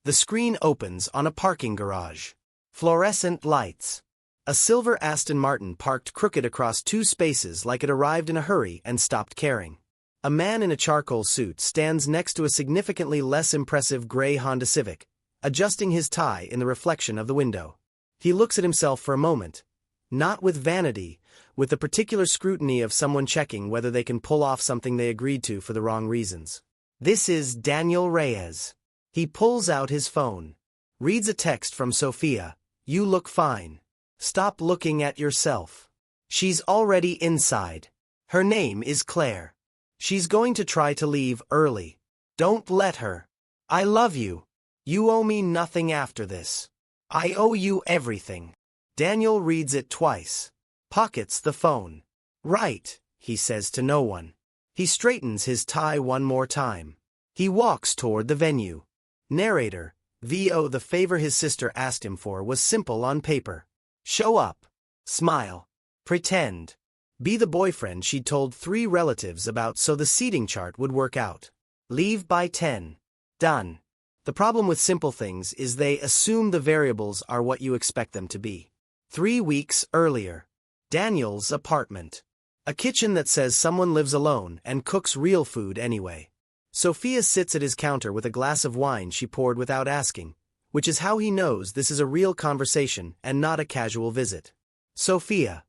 The screen opens on a parking garage. Fluorescent lights. A silver Aston Martin parked crooked across two spaces like it arrived in a hurry and stopped caring. A man in a charcoal suit stands next to a significantly less impressive gray Honda Civic, adjusting his tie in the reflection of the window. He looks at himself for a moment, not with vanity, with the particular scrutiny of someone checking whether they can pull off something they agreed to for the wrong reasons. This is Daniel Reyes. He pulls out his phone. Reads a text from Sophia. "You look fine. Stop looking at yourself." She's already inside. Her name is Claire. She's going to try to leave early. Don't let her. "I love you. You owe me nothing after this. I owe you everything." Daniel reads it twice. Pockets the phone. "Right," he says to no one. He straightens his tie one more time. He walks toward the venue. Narrator. VO. The favor his sister asked him for was simple on paper. Show up. Smile. Pretend. Be the boyfriend she'd told 3 relatives about so the seating chart would work out. Leave by 10. Done. The problem with simple things is they assume the variables are what you expect them to be. 3 weeks earlier. Daniel's apartment. A kitchen that says someone lives alone and cooks real food anyway. Sophia sits at his counter with a glass of wine she poured without asking, which is how he knows this is a real conversation and not a casual visit. Sophia.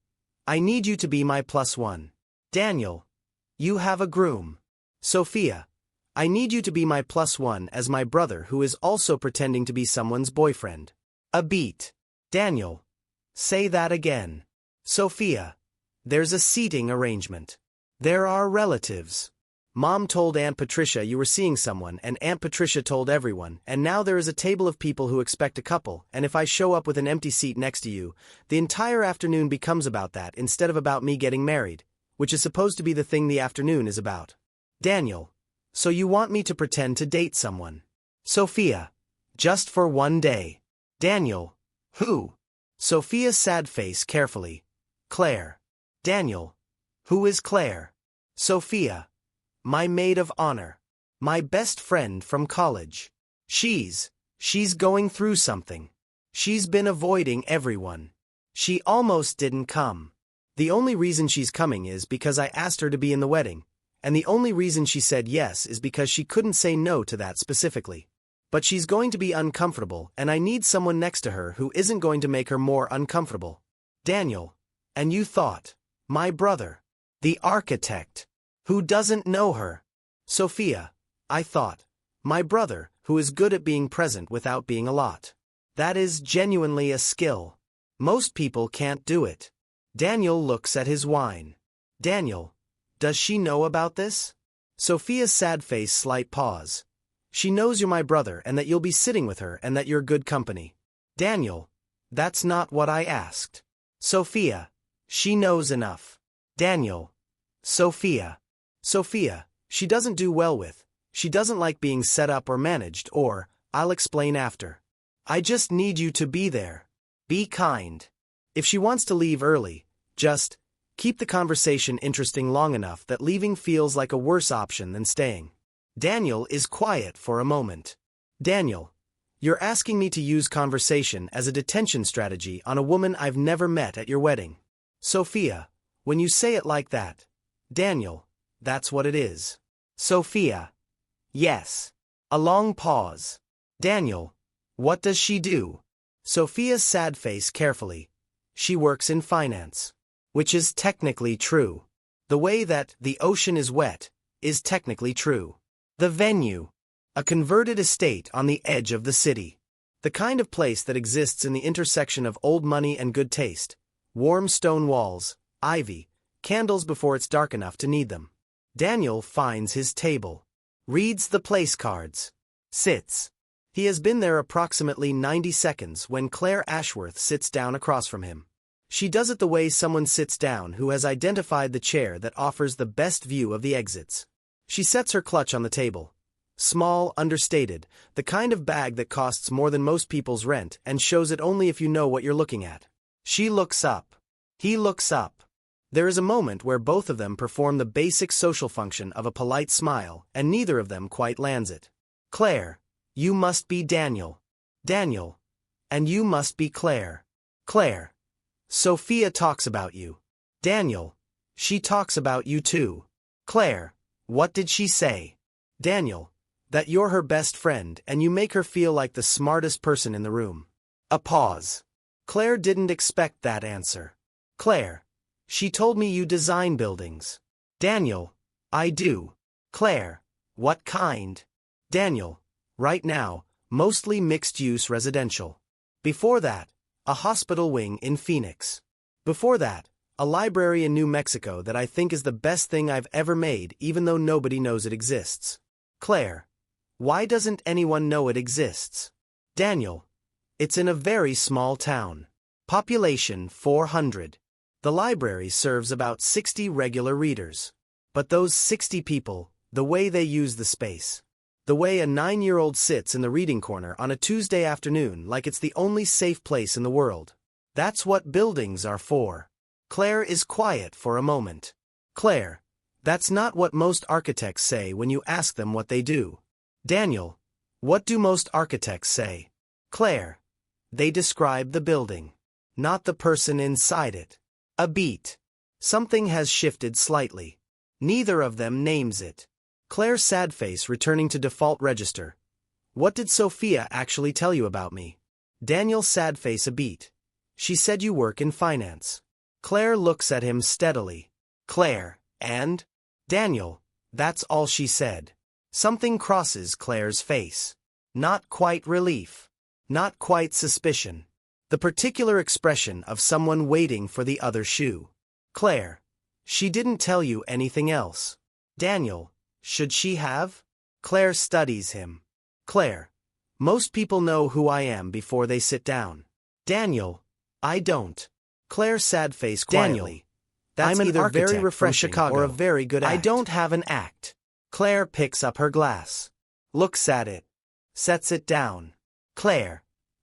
I need you to be my +1. Daniel. You have a groom. Sophia. I need you to be my +1 as my brother who is also pretending to be someone's boyfriend. A beat. Daniel. Say that again. Sophia. There's a seating arrangement. There are relatives. Mom told Aunt Patricia you were seeing someone and Aunt Patricia told everyone, and now there is a table of people who expect a couple, and if I show up with an empty seat next to you, the entire afternoon becomes about that instead of about me getting married, which is supposed to be the thing the afternoon is about. Daniel. So you want me to pretend to date someone? Sophia. Just for 1 day. Daniel. Who? Sophia's sad face carefully. Claire. Daniel. Who is Claire? Sophia. My maid of honor. My best friend from college. She's going through something. She's been avoiding everyone. She almost didn't come. The only reason she's coming is because I asked her to be in the wedding, and the only reason she said yes is because she couldn't say no to that specifically. But she's going to be uncomfortable, and I need someone next to her who isn't going to make her more uncomfortable. Daniel. And you thought. My brother. The architect. Who doesn't know her? Sophia. I thought. My brother, who is good at being present without being a lot. That is genuinely a skill. Most people can't do it. Daniel looks at his wine. Daniel. Does she know about this? Sophia's sad face slight pause. She knows you're my brother and that you'll be sitting with her and that you're good company. Daniel. That's not what I asked. Sophia. She knows enough. Daniel. Sophia. Sophia. She doesn't do well with. She doesn't like being set up or managed or, I'll explain after. I just need you to be there. Be kind. If she wants to leave early, just keep the conversation interesting long enough that leaving feels like a worse option than staying. Daniel is quiet for a moment. Daniel. You're asking me to use conversation as a detention strategy on a woman I've never met at your wedding. Sophia. When you say it like that. Daniel. That's what it is. Sophia. Yes. A long pause. Daniel. What does she do? Sophia's sad face carefully. She works in finance. Which is technically true. The way that the ocean is wet is technically true. The venue. A converted estate on the edge of the city. The kind of place that exists in the intersection of old money and good taste. Warm stone walls, ivy, candles before it's dark enough to need them. Daniel finds his table. Reads the place cards. Sits. He has been there approximately 90 seconds when Claire Ashworth sits down across from him. She does it the way someone sits down who has identified the chair that offers the best view of the exits. She sets her clutch on the table. Small, understated, the kind of bag that costs more than most people's rent and shows it only if you know what you're looking at. She looks up. He looks up. There is a moment where both of them perform the basic social function of a polite smile, and neither of them quite lands it. Claire. You must be Daniel. Daniel. And you must be Claire. Claire. Sophia talks about you. Daniel. She talks about you too. Claire. What did she say? Daniel. That you're her best friend and you make her feel like the smartest person in the room. A pause. Claire didn't expect that answer. Claire. She told me you design buildings. Daniel. I do. Claire. What kind? Daniel. Right now, mostly mixed-use residential. Before that, a hospital wing in Phoenix. Before that, a library in New Mexico that I think is the best thing I've ever made even though nobody knows it exists. Claire. Why doesn't anyone know it exists? Daniel. It's in a very small town. Population 400. The library serves about 60 regular readers. But those 60 people, the way they use the space. The way a 9-year-old sits in the reading corner on a Tuesday afternoon like it's the only safe place in the world. That's what buildings are for. Claire is quiet for a moment. Claire. That's not what most architects say when you ask them what they do. Daniel. What do most architects say? Claire. They describe the building, not the person inside it. A beat. Something has shifted slightly. Neither of them names it. Claire's sad face returning to default register. What did Sophia actually tell you about me? Daniel's sad face a beat. She said you work in finance. Claire looks at him steadily. Claire, and? Daniel, that's all she said. Something crosses Claire's face. Not quite relief. Not quite suspicion. The particular expression of someone waiting for the other shoe. Claire. She didn't tell you anything else. Daniel. Should she have? Claire studies him. Claire. Most people know who I am before they sit down. Daniel. I don't. Claire's sad face quietly. Daniel. That's I'm either very refreshing or a very good act. I don't have an act. Claire picks up her glass. Looks at it. Sets it down. Claire.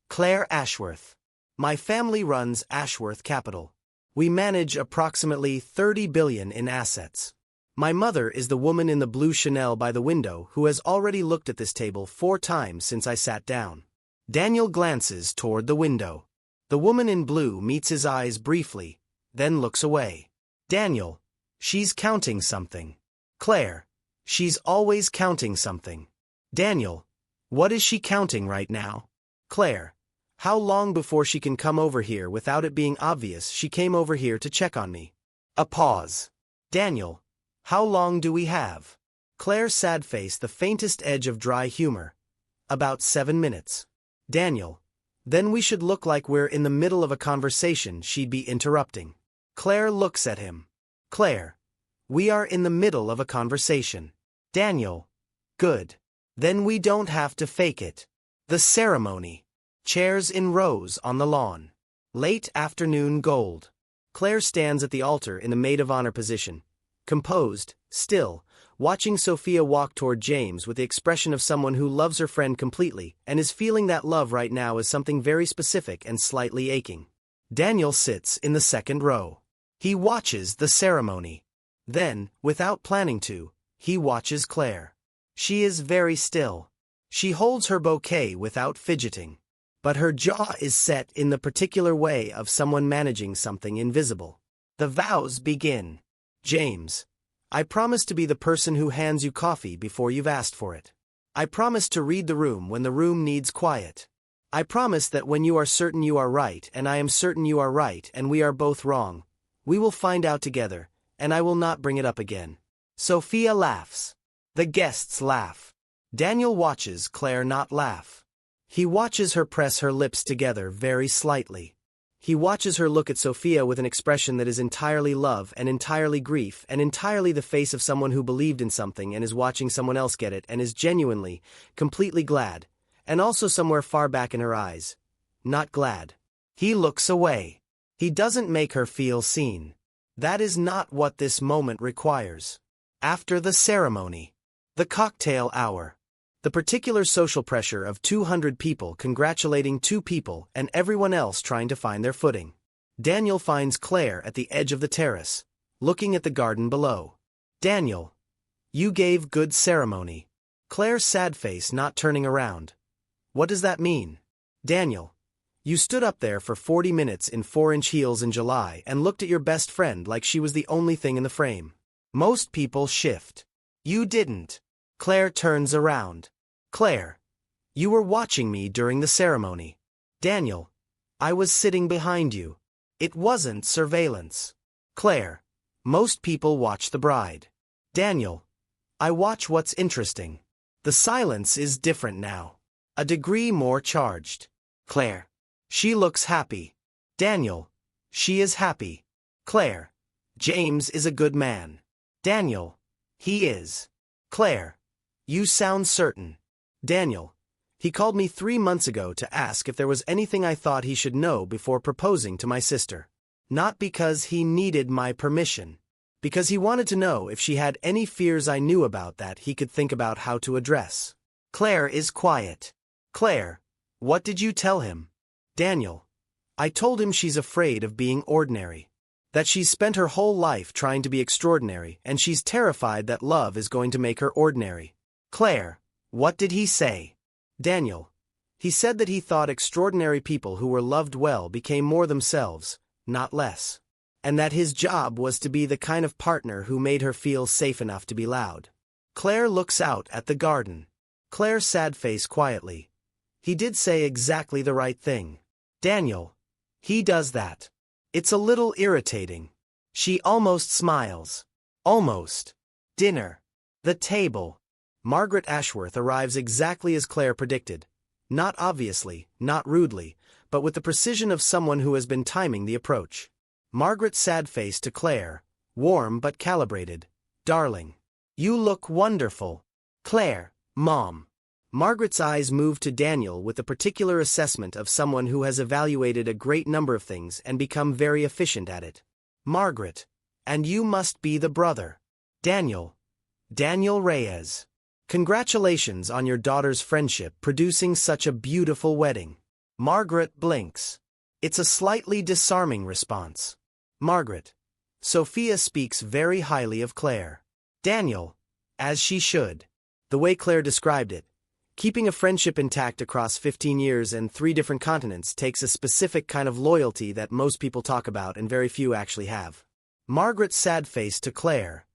Claire Ashworth. My family runs Ashworth Capital. We manage approximately $30 billion in assets. My mother is the woman in the blue Chanel by the window who has already looked at this table 4 times since I sat down. Daniel glances toward the window. The woman in blue meets his eyes briefly, then looks away. Daniel. She's counting something. Claire. She's always counting something. Daniel. What is she counting right now? Claire. How long before she can come over here without it being obvious she came over here to check on me? A pause. Daniel. How long do we have? Claire's sad face the faintest edge of dry humor. About 7 minutes. Daniel. Then we should look like we're in the middle of a conversation she'd be interrupting. Claire looks at him. Claire. We are in the middle of a conversation. Daniel. Good. Then we don't have to fake it. The ceremony. Chairs in rows on the lawn. Late afternoon gold. Claire stands at the altar in the maid of honor position. Composed, still, watching Sophia walk toward James with the expression of someone who loves her friend completely and is feeling that love right now as something very specific and slightly aching. Daniel sits in the second row. He watches the ceremony. Then, without planning to, he watches Claire. She is very still. She holds her bouquet without fidgeting. But her jaw is set in the particular way of someone managing something invisible. The vows begin. James. I promise to be the person who hands you coffee before you've asked for it. I promise to read the room when the room needs quiet. I promise that when you are certain you are right and I am certain you are right and we are both wrong, we will find out together, and I will not bring it up again. Sophia laughs. The guests laugh. Daniel watches Claire not laugh. He watches her press her lips together very slightly. He watches her look at Sophia with an expression that is entirely love and entirely grief and entirely the face of someone who believed in something and is watching someone else get it and is genuinely, completely glad, and also somewhere far back in her eyes, not glad. He looks away. He doesn't make her feel seen. That is not what this moment requires. After the ceremony. The cocktail hour. The particular social pressure of 200 people congratulating 2 people and everyone else trying to find their footing. Daniel finds Claire at the edge of the terrace, looking at the garden below. Daniel. You gave good ceremony. Claire's sad face not turning around, What does that mean? Daniel, you stood up there for 40 minutes in 4-inch heels in July and looked at your best friend like she was the only thing in the frame. Most people shift. You didn't. Claire turns around. Claire, you were watching me during the ceremony. Daniel, I was sitting behind you. It wasn't surveillance. Claire, most people watch the bride. Daniel, I watch what's interesting. The silence is different now. A degree more charged. Claire, she looks happy. Daniel, she is happy. Claire, James is a good man. Daniel, he is. Claire, you sound certain. Daniel, he called me 3 months ago to ask if there was anything I thought he should know before proposing to my sister. Not because he needed my permission. Because he wanted to know if she had any fears I knew about that he could think about how to address. Claire is quiet. Claire, what did you tell him? Daniel, I told him she's afraid of being ordinary. That she's spent her whole life trying to be extraordinary and she's terrified that love is going to make her ordinary. Claire, what did he say? Daniel, he said that he thought extraordinary people who were loved well became more themselves, not less. And that his job was to be the kind of partner who made her feel safe enough to be loud. Claire looks out at the garden. Claire sad face quietly. He did say exactly the right thing. Daniel, he does that. It's a little irritating. She almost smiles. Almost. Dinner. The table. Margaret Ashworth arrives exactly as Claire predicted. Not obviously, not rudely, but with the precision of someone who has been timing the approach. Margaret sad face to Claire, warm but calibrated. Darling. You look wonderful. Claire, Mom. Margaret's eyes move to Daniel with the particular assessment of someone who has evaluated a great number of things and become very efficient at it. Margaret. And you must be the brother. Daniel. Daniel Reyes. Congratulations on your daughter's friendship producing such a beautiful wedding. Margaret blinks. It's a slightly disarming response. Margaret. Sophia speaks very highly of Claire. Daniel. As she should. The way Claire described it. Keeping a friendship intact across 15 years and 3 different continents takes a specific kind of loyalty that most people talk about and very few actually have. Margaret sad face to Claire.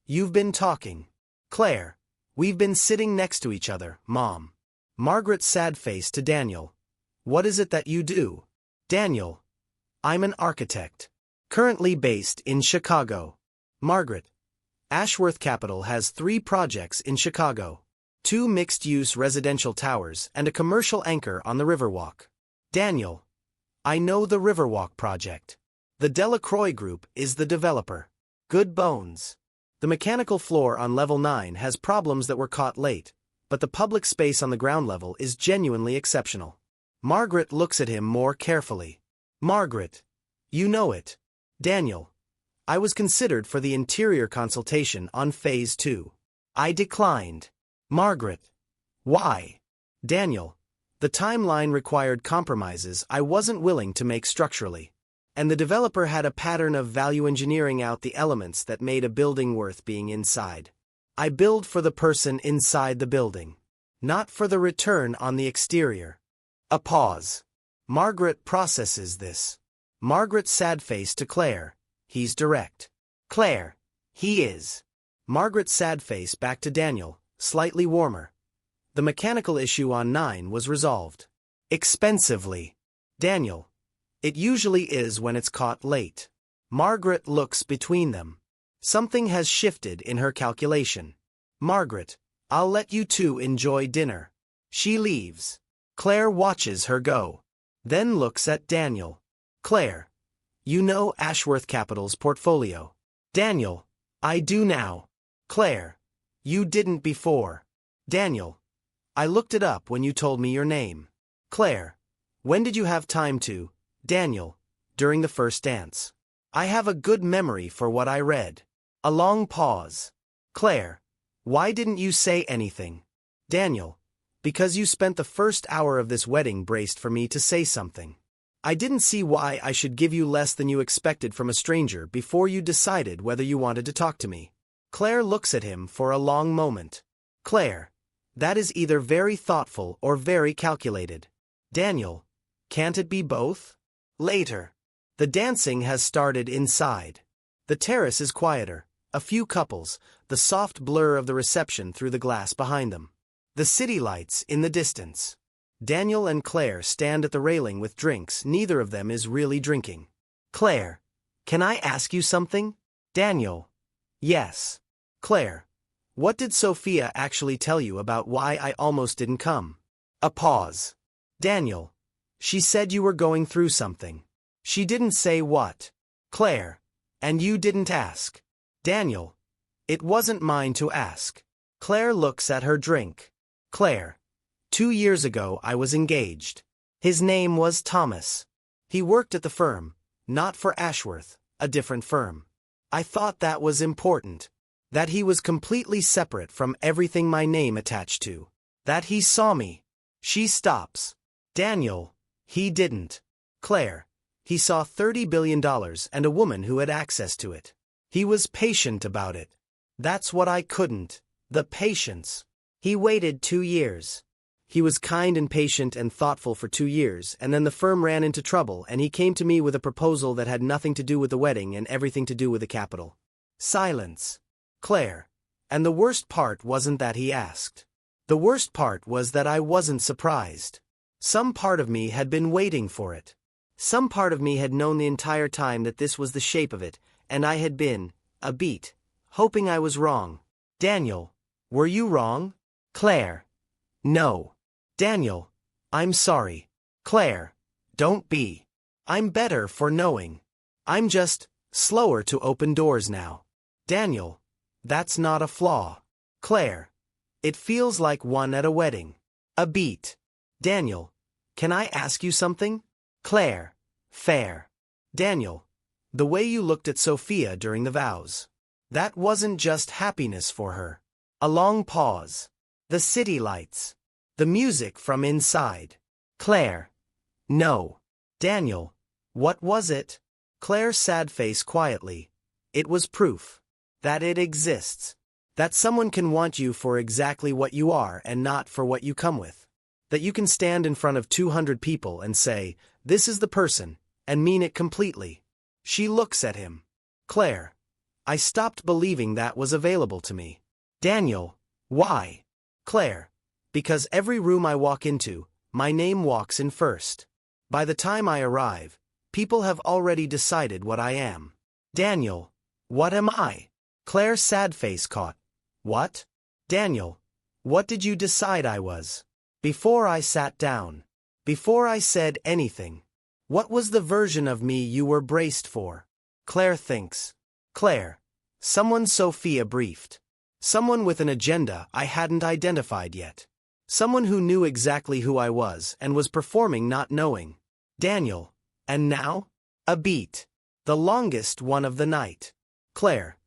You've been talking. Claire. We've been sitting next to each other, Mom. Margaret sad face to Daniel. What is it that you do? Daniel. I'm an architect. Currently based in Chicago. Margaret. Ashworth Capital has 3 projects in Chicago. 2 mixed-use residential towers and a commercial anchor on the Riverwalk. Daniel. I know the Riverwalk project. The Delacroix Group is the developer. Good bones. The mechanical floor on level 9 has problems that were caught late, but the public space on the ground level is genuinely exceptional. Margaret looks at him more carefully. Margaret. You know it. Daniel. I was considered for the interior consultation on Phase 2. I declined. Margaret. Why? Daniel. The timeline required compromises I wasn't willing to make structurally. And the developer had a pattern of value engineering out the elements that made a building worth being inside. I build for the person inside the building. Not for the return on the exterior. A pause. Margaret processes this. Margaret sad face to Claire. He's direct. Claire. He is. Margaret sad face back to Daniel. Slightly warmer. The mechanical issue on 9 was resolved. Expensively. Daniel. It usually is when it's caught late. Margaret looks between them. Something has shifted in her calculation. Margaret. I'll let you 2 enjoy dinner. She leaves. Claire watches her go. Then looks at Daniel. Claire. You know Ashworth Capital's portfolio. Daniel. I do now. Claire. You didn't before. Daniel. I looked it up when you told me your name. Claire. When did you have time to? Daniel. During the first dance. I have a good memory for what I read. A long pause. Claire. Why didn't you say anything? Daniel. Because you spent the first hour of this wedding braced for me to say something. I didn't see why I should give you less than you expected from a stranger before you decided whether you wanted to talk to me. Claire looks at him for a long moment. Claire. That is either very thoughtful or very calculated. Daniel, can't it be both? Later. The dancing has started inside. The terrace is quieter, a few couples, the soft blur of the reception through the glass behind them. The city lights in the distance. Daniel and Claire stand at the railing with drinks. Neither of them is really drinking. Claire, can I ask you something? Daniel, yes. Claire, what did Sophia actually tell you about why I almost didn't come? A pause. Daniel, she said you were going through something. She didn't say what. Claire, and you didn't ask. Daniel, it wasn't mine to ask. Claire looks at her drink. Claire, 2 years ago I was engaged. His name was Thomas. He worked at the firm, not for Ashworth, a different firm. I thought that was important. That he was completely separate from everything my name attached to. That he saw me. She stops. Daniel, he didn't. Claire, he saw $30 billion and a woman who had access to it. He was patient about it. That's what I couldn't. The patience. He waited 2 years. He was kind and patient and thoughtful for 2 years, and then the firm ran into trouble and he came to me with a proposal that had nothing to do with the wedding and everything to do with the capital. Silence. Claire, and the worst part wasn't that he asked. The worst part was that I wasn't surprised. Some part of me had been waiting for it. Some part of me had known the entire time that this was the shape of it, and I had been, a beat, hoping I was wrong. Daniel, were you wrong? Claire, no. Daniel, I'm sorry. Claire, don't be. I'm better for knowing. I'm just slower to open doors now. Daniel, that's not a flaw. Claire, it feels like one at a wedding. A beat. Daniel, can I ask you something? Claire, fair. Daniel, the way you looked at Sophia during the vows. That wasn't just happiness for her. A long pause. The city lights. The music from inside. Claire, no. Daniel, what was it? Claire's sad face quietly. It was proof. That it exists. That someone can want you for exactly what you are and not for what you come with. That you can stand in front of 200 people and say, this is the person, and mean it completely. She looks at him. Claire, I stopped believing that was available to me. Daniel, why? Claire, because every room I walk into, my name walks in first. By the time I arrive, people have already decided what I am. Daniel, what am I? Claire's sad face caught. What? Daniel, what did you decide I was? Before I sat down. Before I said anything. What was the version of me you were braced for? Claire thinks. Claire, someone Sophia briefed. Someone with an agenda I hadn't identified yet. Someone who knew exactly who I was and was performing not knowing. Daniel, and now? A beat. The longest one of the night. Claire,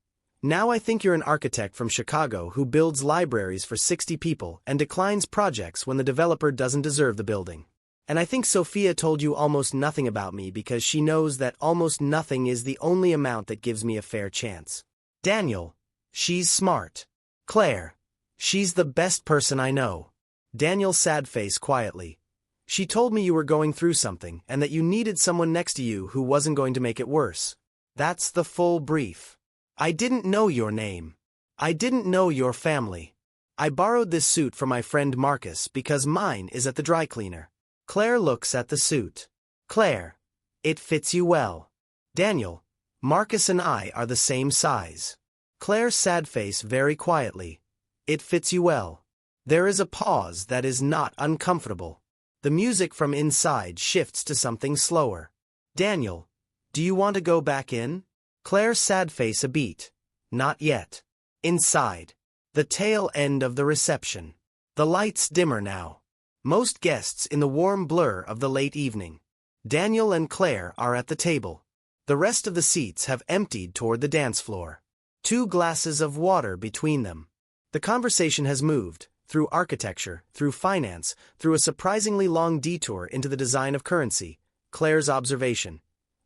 now I think you're an architect from Chicago who builds libraries for 60 people and declines projects when the developer doesn't deserve the building. And I think Sophia told you almost nothing about me because she knows that almost nothing is the only amount that gives me a fair chance. Daniel, she's smart. Claire, she's the best person I know. Daniel's sad face quietly. She told me you were going through something and that you needed someone next to you who wasn't going to make it worse. That's the full brief. I didn't know your name. I didn't know your family. I borrowed this suit from my friend Marcus because mine is at the dry cleaner. Claire looks at the suit. Claire, it fits you well. Daniel, Marcus and I are the same size. Claire's sad face very quietly. It fits you well. There is a pause that is not uncomfortable. The music from inside shifts to something slower. Daniel, do you want to go back in? Claire's sad face a beat. Not yet. Inside. The tail end of the reception. The lights dimmer now. Most guests in the warm blur of the late evening. Daniel and Claire are at the table. The rest of the seats have emptied toward the dance floor. 2 glasses of water between them. The conversation has moved, through architecture, through finance, through a surprisingly long detour into the design of currency. Claire's observation.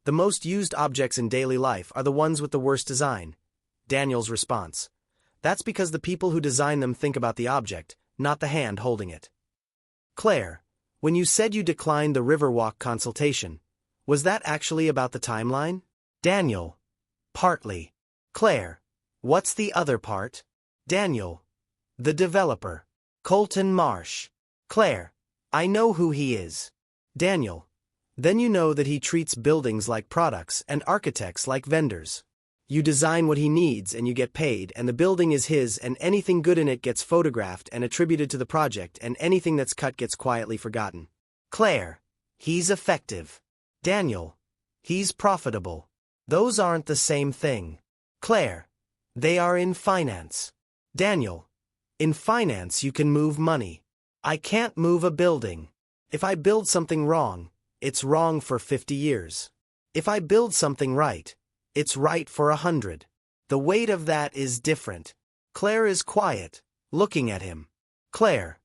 The most used objects in daily life are the ones with the worst design. Daniel's response. That's because the people who design them think about the object, not the hand holding it. Claire, when you said you declined the Riverwalk consultation, was that actually about the timeline? Daniel. Partly. Claire. What's the other part? Daniel. The developer. Colton Marsh. Claire. I know who he is. Daniel. Then you know that he treats buildings like products and architects like vendors. You design what he needs and you get paid, and the building is his, and anything good in it gets photographed and attributed to the project, and anything that's cut gets quietly forgotten. Claire. He's effective. Daniel. He's profitable. Those aren't the same thing. Claire. They are in finance. Daniel. In finance you can move money. I can't move a building. If I build something wrong, it's wrong for 50 years. If I build something right, it's right for 100. The weight of that is different. Claire is quiet, looking at him. Claire.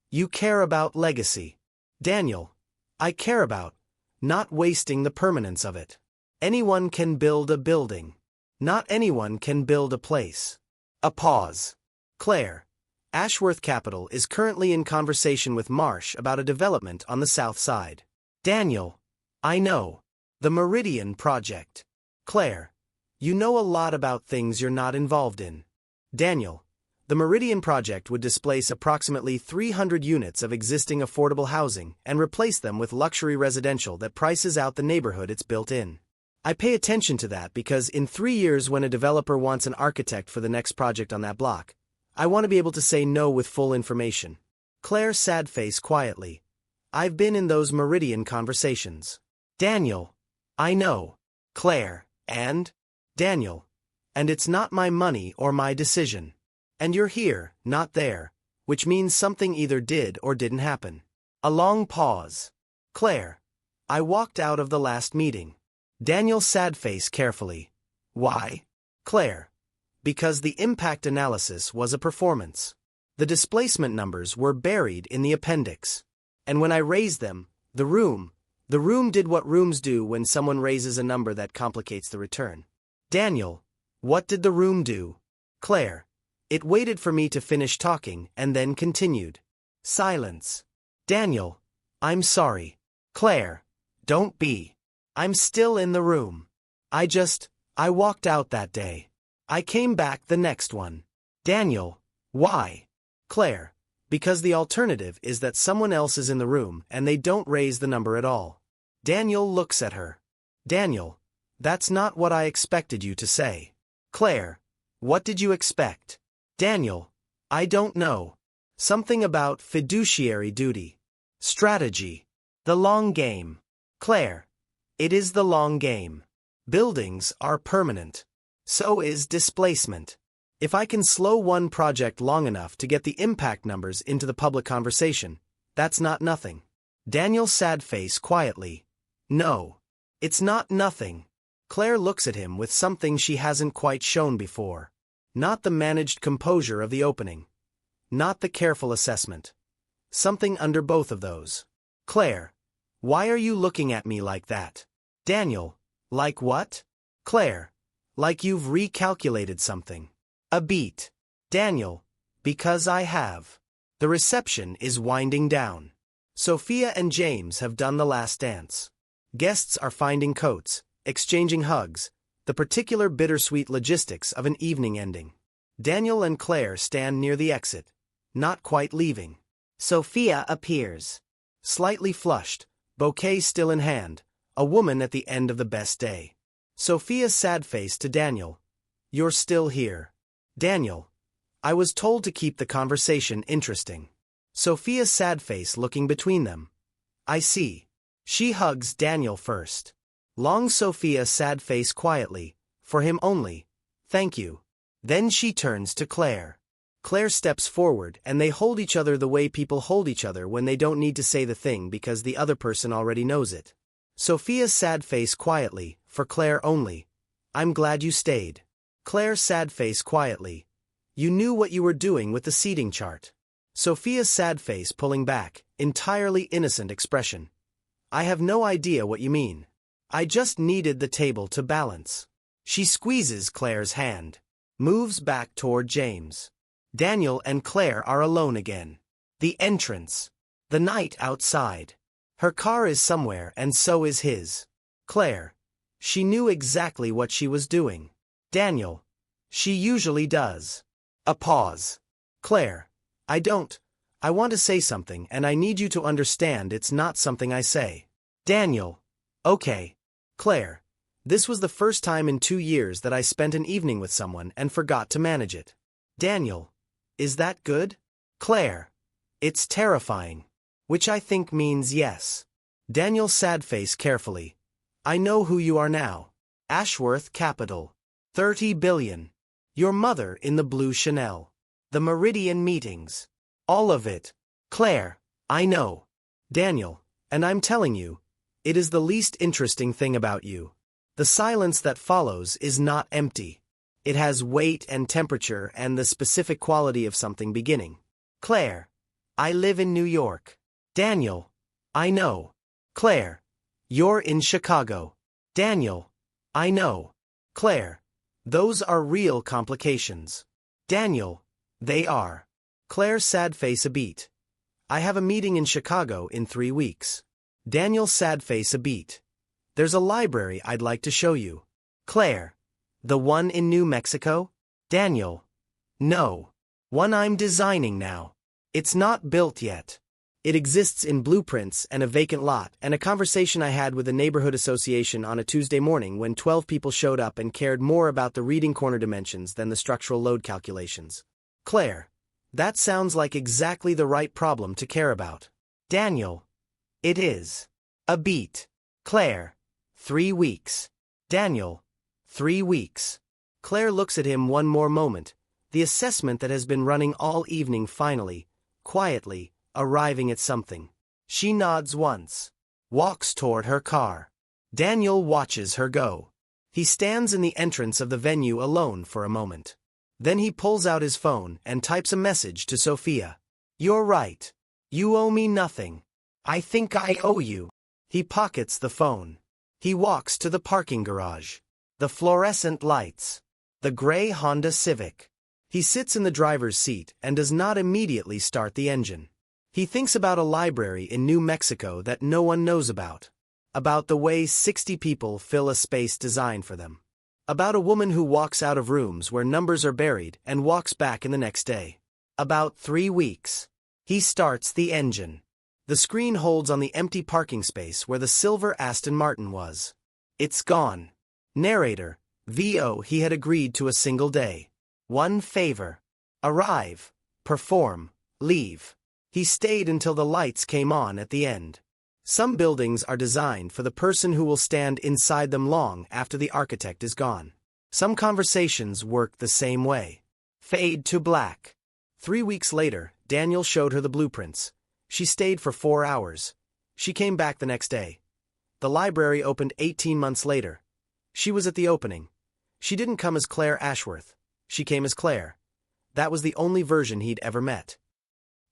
You care about legacy. Daniel. I care about not wasting the permanence of it. Anyone can build a building. Not anyone can build a place. A pause. Claire. Ashworth Capital is currently in conversation with Marsh about a development on the south side. Daniel. I know. The Meridian Project. Claire. You know a lot about things you're not involved in. Daniel. The Meridian Project would displace approximately 300 units of existing affordable housing and replace them with luxury residential that prices out the neighborhood it's built in. I pay attention to that because in 3 years, when a developer wants an architect for the next project on that block, I want to be able to say no with full information. Claire, sad face quietly. I've been in those Meridian conversations. Daniel. I know. Claire. And? Daniel. And it's not my money or my decision. And you're here, not there, which means something either did or didn't happen. A long pause. Claire. I walked out of the last meeting. Daniel, sad face carefully. Why? Claire. Because the impact analysis was a performance. The displacement numbers were buried in the appendix. And when I raised them, the room did what rooms do when someone raises a number that complicates the return. Daniel. What did the room do? Claire. It waited for me to finish talking and then continued. Silence. Daniel. I'm sorry. Claire. Don't be. I'm still in the room. I walked out that day. I came back the next one. Daniel. Why? Claire. Because the alternative is that someone else is in the room and they don't raise the number at all. Daniel looks at her. Daniel. That's not what I expected you to say. Claire. What did you expect? Daniel. I don't know. Something about fiduciary duty. Strategy. The long game. Claire. It is the long game. Buildings are permanent. So is displacement. If I can slow one project long enough to get the impact numbers into the public conversation, that's not nothing. Daniel, sad face quietly. No. It's not nothing. Claire looks at him with something she hasn't quite shown before. Not the managed composure of the opening. Not the careful assessment. Something under both of those. Claire. Why are you looking at me like that? Daniel. Like what? Claire. Like you've recalculated something. A beat. Daniel. Because I have. The reception is winding down. Sophia and James have done the last dance. Guests are finding coats, exchanging hugs, the particular bittersweet logistics of an evening ending. Daniel and Claire stand near the exit, not quite leaving. Sophia appears. Slightly flushed, bouquet still in hand, a woman at the end of the best day. Sophia, sad face to Daniel. You're still here. Daniel. I was told to keep the conversation interesting. Sophia, sad face looking between them. I see. She hugs Daniel first. Long Sophia, sad face quietly, for him only. Thank you. Then she turns to Claire. Claire steps forward and they hold each other the way people hold each other when they don't need to say the thing because the other person already knows it. Sophia, sad face quietly, for Claire only. I'm glad you stayed. Claire, sad face quietly. You knew what you were doing with the seating chart. Sophia, sad face pulling back, entirely innocent expression. I have no idea what you mean. I just needed the table to balance. She squeezes Claire's hand. Moves back toward James. Daniel and Claire are alone again. The entrance. The night outside. Her car is somewhere and so is his. Claire. She knew exactly what she was doing. Daniel. She usually does. A pause. Claire. I want to say something and I need you to understand it's not something I say. Daniel. Okay. Claire. This was the first time in 2 years that I spent an evening with someone and forgot to manage it. Daniel. Is that good? Claire. It's terrifying. Which I think means yes. Daniel sad face carefully. I know who you are now. Ashworth Capital. 30 billion. Your mother in the blue Chanel. The Meridian meetings. All of it. Claire. I know. Daniel. And I'm telling you. It is the least interesting thing about you. The silence that follows is not empty. It has weight and temperature and the specific quality of something beginning. Claire. I live in New York. Daniel. I know. Claire. You're in Chicago. Daniel. I know. Claire. Those are real complications. Daniel. They are. Claire's sad face a beat. I have a meeting in Chicago in 3 weeks. Daniel's sad face a beat. There's a library I'd like to show you. Claire. The one in New Mexico? Daniel. No. One I'm designing now. It's not built yet. It exists in blueprints and a vacant lot and a conversation I had with the neighborhood association on a Tuesday morning when 12 people showed up and cared more about the reading corner dimensions than the structural load calculations. Claire. That sounds like exactly the right problem to care about. Daniel. It is. A beat. Claire. 3 weeks. Daniel. 3 weeks. Claire looks at him one more moment, the assessment that has been running all evening finally, quietly, arriving at something. She nods once. Walks toward her car. Daniel watches her go. He stands in the entrance of the venue alone for a moment. Then he pulls out his phone and types a message to Sophia. You're right. You owe me nothing. I think I owe you. He pockets the phone. He walks to the parking garage. The fluorescent lights. The gray Honda Civic. He sits in the driver's seat and does not immediately start the engine. He thinks about a library in New Mexico that no one knows about. About the way 60 people fill a space designed for them. About a woman who walks out of rooms where numbers are buried and walks back in the next day. About 3 weeks. He starts the engine. The screen holds on the empty parking space where the silver Aston Martin was. It's gone. Narrator. VO. He had agreed to a single day. One favor. Arrive. Perform. Leave. He stayed until the lights came on at the end. Some buildings are designed for the person who will stand inside them long after the architect is gone. Some conversations work the same way. Fade to black. 3 weeks later, Daniel showed her the blueprints. She stayed for 4 hours. She came back the next day. The library opened 18 months later. She was at the opening. She didn't come as Claire Ashworth. She came as Claire. That was the only version he'd ever met.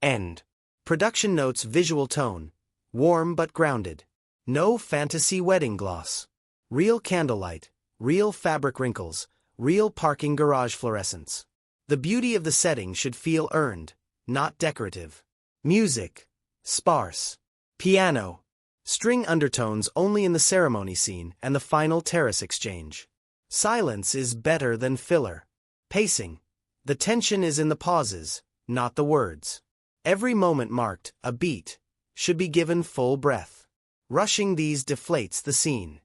End. Production notes. Visual tone. Warm but grounded. No fantasy wedding gloss. Real candlelight. Real fabric wrinkles. Real parking garage fluorescence. The beauty of the setting should feel earned, not decorative. Music. Sparse. Piano. String undertones only in the ceremony scene and the final terrace exchange. Silence is better than filler. Pacing. The tension is in the pauses, not the words. Every moment marked, a beat, should be given full breath. Rushing these deflates the scene.